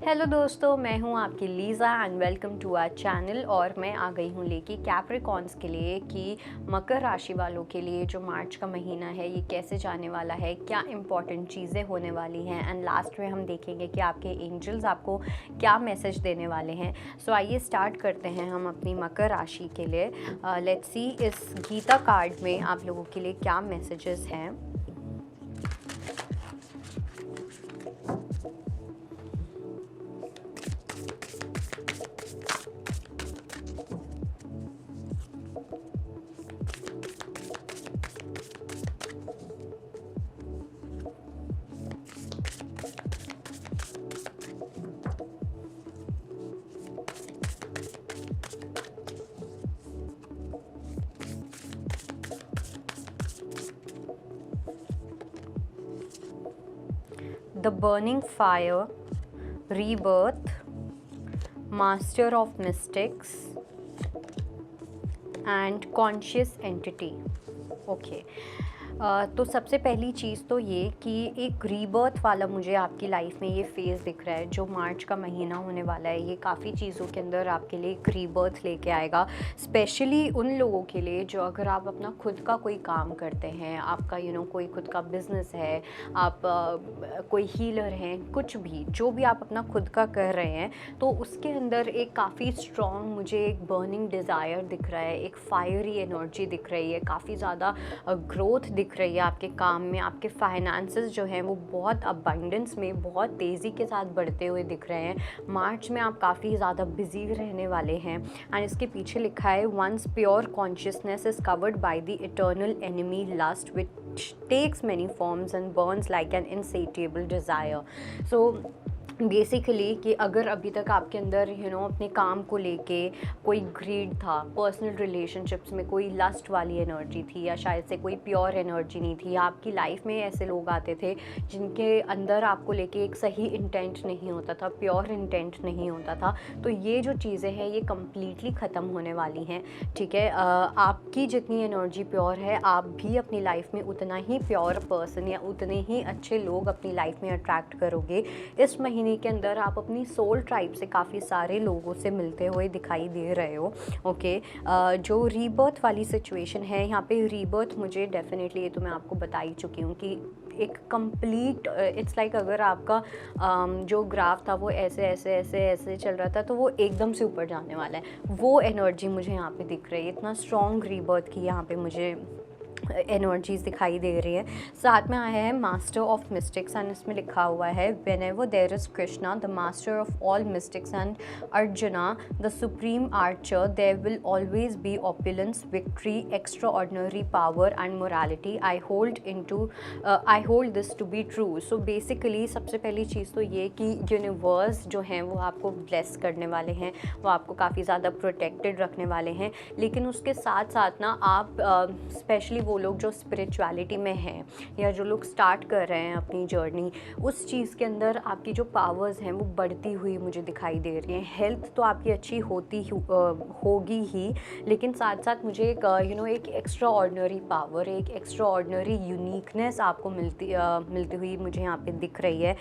Hello दोस्तों, मैं हूं आपकी Liza and welcome to our channel. और मैं आ गई हूं लेके कैप्रिकॉर्न्स के लिए कि मकर राशि वालों के लिए जो मार्च का महीना है ये कैसे जाने वाला है, क्या इंपॉर्टेंट चीज़ें होने वाली हैं एंड लास्ट में हम देखेंगे कि आपके एंजल्स आपको क्या मैसेज देने वाले हैं। सो आइए स्टार्ट करते हैं हम अपनी मकर राशि के लिए। लेट्स सी इस गीता कार्ड में आप लोगों के लिए क्या मैसेजेस हैं। The burning fire, rebirth, master of mystics and conscious entity. Okay तो सबसे पहली चीज़ तो ये कि एक रीबर्थ वाला मुझे आपकी लाइफ में ये फेज़ दिख रहा है। जो मार्च का महीना होने वाला है ये काफ़ी चीज़ों के अंदर आपके लिए एक रीबर्थ लेके आएगा। स्पेशली उन लोगों के लिए जो अगर आप अपना खुद का कोई काम करते हैं, आपका कोई खुद का बिज़नेस है, आप कोई हीलर हैं, कुछ भी जो भी आप अपना खुद का कर रहे हैं, तो उसके अंदर एक काफ़ी स्ट्रॉन्ग मुझे एक बर्निंग डिज़ायर दिख रहा है, एक फायरी एनर्जी दिख रही है, काफ़ी ज़्यादा ग्रोथ दिख रही है आपके काम में। आपके फाइनेंसेस जो हैं वो बहुत अबंडेंस में बहुत तेज़ी के साथ बढ़ते हुए दिख रहे हैं। मार्च में आप काफ़ी ज़्यादा बिजी रहने वाले हैं। एंड इसके पीछे लिखा है once pure consciousness is covered by the eternal enemy lust which takes many forms and burns like an insatiable desire. So basically कि अगर अभी तक आपके अंदर अपने काम को लेके कोई ग्रीड था, पर्सनल रिलेशनशिप्स में कोई लस्ट वाली एनर्जी थी, या शायद से कोई प्योर एनर्जी नहीं थी, आपकी लाइफ में ऐसे लोग आते थे जिनके अंदर आपको लेके एक सही इंटेंट नहीं होता था, प्योर इंटेंट नहीं होता था, तो ये जो चीज़ें हैं ये कम्प्लीटली ख़त्म होने वाली हैं। ठीक है, आपकी जितनी एनर्जी प्योर है आप भी अपनी लाइफ में उतना ही प्योर पर्सन या उतने ही अच्छे लोग अपनी लाइफ में अट्रैक्ट करोगे। इस महीने के अंदर आप अपनी सोल ट्राइब से काफ़ी सारे लोगों से मिलते हुए दिखाई दे रहे हो। ओके, जो रीबर्थ वाली सिचुएशन है यहाँ पे, रीबर्थ मुझे डेफिनेटली, ये तो मैं आपको बता ही चुकी हूँ कि एक कंप्लीट इट्स लाइक अगर आपका जो ग्राफ था वो ऐसे ऐसे ऐसे ऐसे चल रहा था तो वो एकदम से ऊपर जाने वाला है, वो एनर्जी मुझे यहाँ पे दिख रही है। इतना स्ट्रॉन्ग रीबर्थ की यहाँ पे मुझे एनर्जीज़ दिखाई दे रही है। साथ में आया है मास्टर ऑफ मिस्टिक्स एंड इसमें लिखा हुआ है whenever there is Krishna the master of all mystics and Arjuna the supreme archer there will always be opulence, victory, extraordinary power and morality. I hold this to be true. So basically सबसे पहली चीज़ तो ये कि universe जो हैं वो आपको bless करने वाले हैं, वो आपको काफ़ी ज़्यादा प्रोटेक्टेड रखने वाले हैं। लेकिन उसके साथ साथ ना आप स्पेशली वो लोग जो स्पिरिचुअलिटी में हैं या जो लोग स्टार्ट कर रहे हैं अपनी जर्नी, उस चीज़ के अंदर आपकी जो पावर्स हैं वो बढ़ती हुई मुझे दिखाई दे रही हैं। हेल्थ तो आपकी अच्छी होगी ही, लेकिन साथ साथ मुझे एक एक एक्स्ट्रा ऑर्डिनरी पावर, एक एक्स्ट्रा ऑर्डिनरी यूनिकनेस आपको मिलती हुई मुझे यहाँ पे दिख रही है।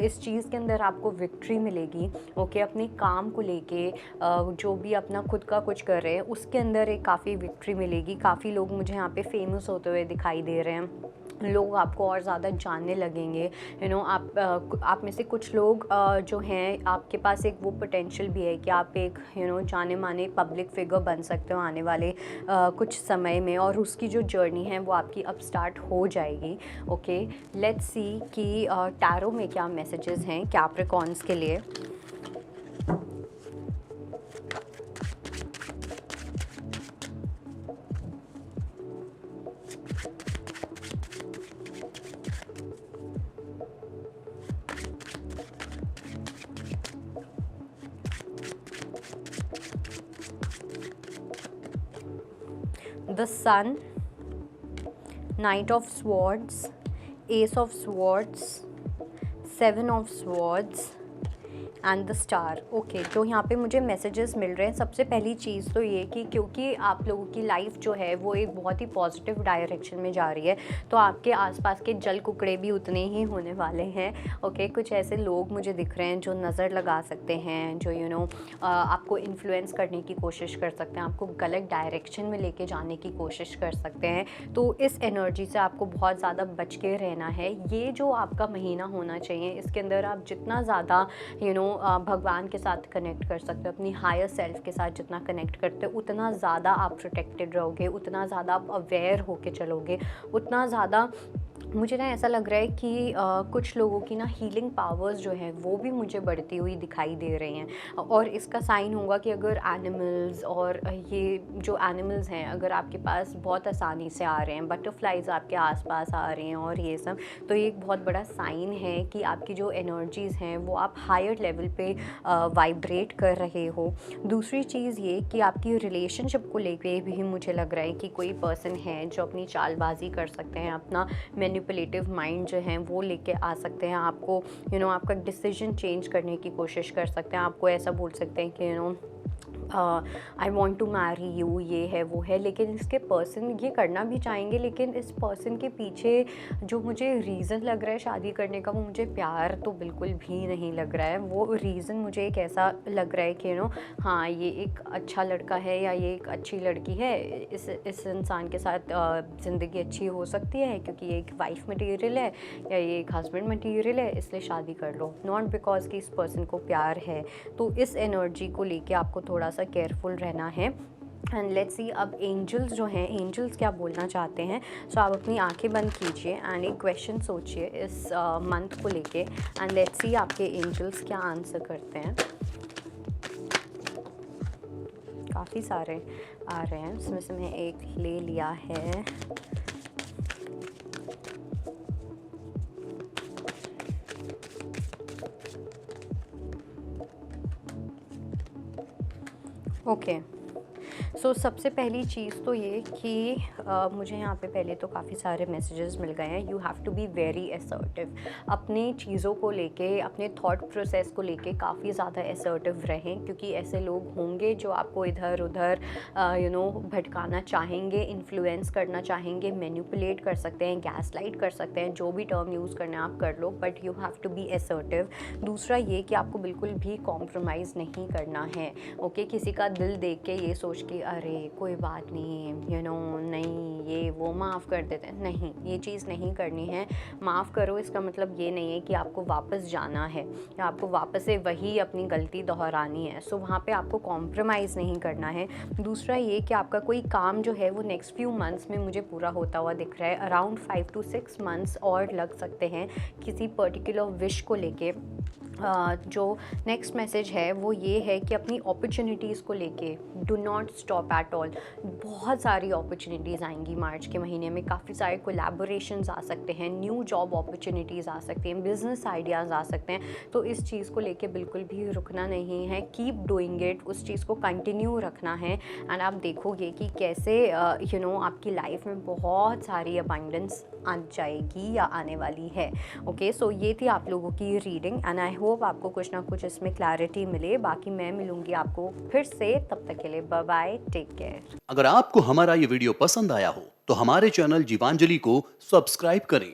इस चीज़ के अंदर आपको विक्ट्री मिलेगी। ओके, अपने काम को लेके जो भी अपना खुद का कुछ कर रहे हैं उसके अंदर एक काफ़ी विक्ट्री मिलेगी। काफ़ी लोग मुझे यहाँ पे फेमस होते हुए दिखाई दे रहे हैं, लोग आपको और ज़्यादा जानने लगेंगे। आप में से कुछ लोग जो हैं, आपके पास एक वो पोटेंशियल भी है कि आप एक जाने माने पब्लिक फिगर बन सकते हो आने वाले कुछ समय में, और उसकी जो जर्नी है वो आपकी अब स्टार्ट हो जाएगी। ओके, लेट्स सी कि टैरो में क्या मैसेजेस हैं कैप्रिकॉर्न्स के लिए। The Sun, Knight of Swords, Ace of Swords, Seven of Swords, and the star. Okay, जो यहाँ पे मुझे मैसेजेस मिल रहे हैं, सबसे पहली चीज़ तो ये कि क्योंकि आप लोगों की लाइफ जो है वो एक बहुत ही पॉजिटिव डायरेक्शन में जा रही है, तो आपके आसपास के जल कुकड़े भी उतने ही होने वाले हैं। ओके, कुछ ऐसे लोग मुझे दिख रहे हैं जो नज़र लगा सकते हैं, जो आपको इन्फ्लुएंस करने की कोशिश कर सकते हैं, आपको गलत डायरेक्शन में लेके जाने की कोशिश कर सकते हैं। तो इस एनर्जी से आपको बहुत ज़्यादा बच के रहना है। ये जो आपका महीना होना चाहिए, इसके अंदर आप जितना ज़्यादा भगवान के साथ कनेक्ट कर सकते हो, अपनी हायर सेल्फ के साथ जितना कनेक्ट करते हो, उतना ज़्यादा आप प्रोटेक्टेड रहोगे, उतना ज़्यादा आप अवेयर होके चलोगे, उतना ज़्यादा मुझे ना ऐसा लग रहा है कि कुछ लोगों की ना हीलिंग पावर्स जो हैं वो भी मुझे बढ़ती हुई दिखाई दे रही हैं। और इसका साइन होगा कि अगर एनिमल्स और ये जो एनिमल्स हैं अगर आपके पास बहुत आसानी से आ रहे हैं, बटरफ्लाइज आपके आसपास आ रहे हैं और ये सब, तो ये एक बहुत बड़ा साइन है कि आपकी जो एनर्जीज़ हैं वो आप हायर लेवल पे वाइब्रेट कर रहे हो। दूसरी चीज़ ये कि आपकी रिलेशनशिप को लेके भी मुझे लग रहा है कि कोई पर्सन है जो अपनी चालबाजी कर सकते हैं, अपना मैनिपुलेटिव माइंड जो है वो लेके आ सकते हैं, आपको आपका डिसीजन चेंज करने की कोशिश कर सकते हैं, आपको ऐसा बोल सकते हैं कि I want to marry you, ये है वो है। लेकिन इसके पर्सन ये करना भी चाहेंगे, लेकिन इस पर्सन के पीछे जो मुझे रीज़न लग रहा है शादी करने का, वो मुझे प्यार तो बिल्कुल भी नहीं लग रहा है। वो रीज़न मुझे एक ऐसा लग रहा है कि हाँ ये एक अच्छा लड़का है या ये एक अच्छी लड़की है, इस इंसान के साथ ज़िंदगी अच्छी हो सकती है क्योंकि ये एक वाइफ मटेरियल है या ये एक हस्बैंड मटेरियल है, इसलिए शादी कर लो, नॉट बिकॉज कि इस पर्सन को प्यार है। तो इस एनर्जी को लेके आपको थोड़ा सा केयरफुल रहना है। एंड लेट्स सी अब एंजल्स जो हैं, एंजल्स क्या बोलना चाहते हैं। सो आप अपनी आंखें बंद कीजिए एंड एक क्वेश्चन सोचिए इस मंथ को लेके, एंड लेट्स सी आपके एंजल्स क्या आंसर करते हैं। काफ़ी सारे आ रहे हैं, उसमें से मैं एक ले लिया है। ओके, सो सबसे पहली चीज़ तो ये कि मुझे यहाँ पे पहले तो काफ़ी सारे मैसेजेस मिल गए हैं। You have to be very assertive, अपनी चीज़ों को लेके, अपने थॉट प्रोसेस को लेके काफ़ी ज़्यादा असर्टिव रहें, क्योंकि ऐसे लोग होंगे जो आपको इधर उधर भटकाना चाहेंगे, इन्फ्लुएंस करना चाहेंगे, मैनिपुलेट कर सकते हैं, गैसलाइट कर सकते हैं, जो भी टर्म यूज़ करना है आप कर लो, but you have to be assertive. दूसरा ये कि आपको बिल्कुल भी कॉम्प्रोमाइज़ नहीं करना है। ओके, किसी का दिल देख के ये सोच के अरे कोई बात नहीं, नहीं ये वो माफ़ कर देते हैं, नहीं, ये चीज़ नहीं करनी है। माफ़ करो इसका मतलब ये नहीं है कि आपको वापस जाना है या आपको वापस से वही अपनी गलती दोहरानी है। सो वहाँ पे आपको कॉम्प्रोमाइज़ नहीं करना है। दूसरा ये कि आपका कोई काम जो है वो नेक्स्ट फ्यू मंथ्स में मुझे पूरा होता हुआ दिख रहा है। अराउंड 5 to 6 मंथ्स और लग सकते हैं किसी पर्टिकुलर विश को लेके। जो नेक्स्ट मैसेज है वो ये है कि अपनी अपॉर्चुनिटीज़ को लेके do not stop at all. बहुत सारी अपॉर्चुनिटीज़ आएंगी मार्च के महीने में, काफ़ी सारे कोलैबोरेशंस आ सकते हैं, न्यू जॉब अपॉर्चुनिटीज़ आ सकती हैं, बिजनेस आइडियाज़ आ सकते हैं। तो इस चीज़ को लेके बिल्कुल भी रुकना नहीं है, कीप डूइंग इट, उस चीज़ को कंटिन्यू रखना है। एंड आप देखोगे कि कैसे आपकी लाइफ में बहुत सारी अबंडेंस आ जाएगी या आने वाली है। ओके, सो ये थी आप लोगों की रीडिंग एंड आई होप आपको कुछ ना कुछ इसमें क्लैरिटी मिले। बाकी मैं मिलूंगी आपको फिर से, तब तक के लिए बाय बाय, टेक केयर। अगर आपको हमारा ये वीडियो पसंद आया हो तो हमारे चैनल जीवांजलि को सब्सक्राइब करें